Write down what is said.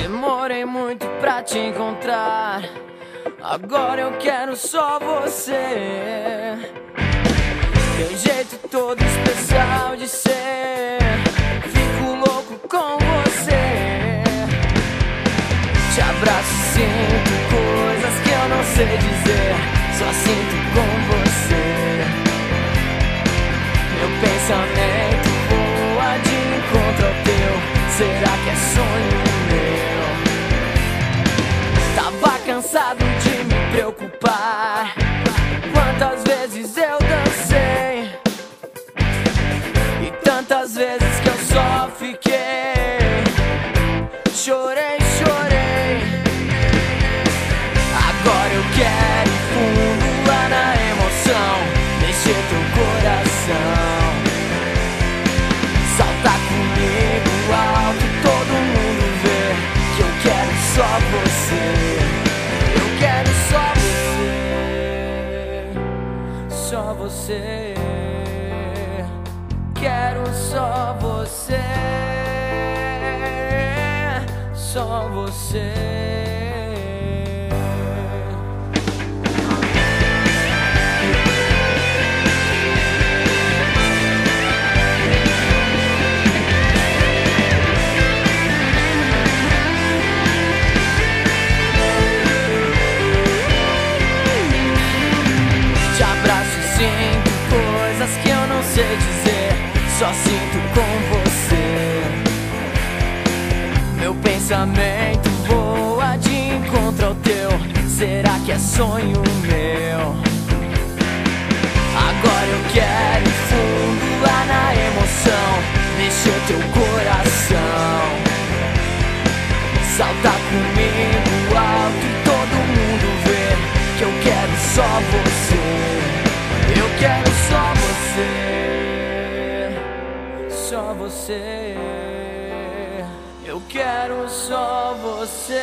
Demorei muito pra te encontrar, agora eu quero só você. Teu jeito todo especial de ser, fico louco com você. Te abraço e sinto coisas que eu não sei dizer, só sinto com você. Meu pensamento voa de encontro ao teu, será que é sonho meu? Tava cansado de me preocupar, quantas vezes eu dancei e tantas vezes que eu só fiquei. Chorei, chorei. Agora eu quero ir fundo lá na emoção, mexer teu coração. Salta comigo alto, todo mundo vê que eu quero só você. Eu quero só você, só você. Quero só você, só você. Te abraço e sinto coisas que eu não sei dizer, só sinto com você. Meu pensamento voa de encontro ao teu, será que é sonho meu? Agora eu quero ir fundo lá na emoção, mexer teu coração. Salta comigo alto e todo mundo vê que eu quero só você. Eu quero só você, só você. Eu quero só você,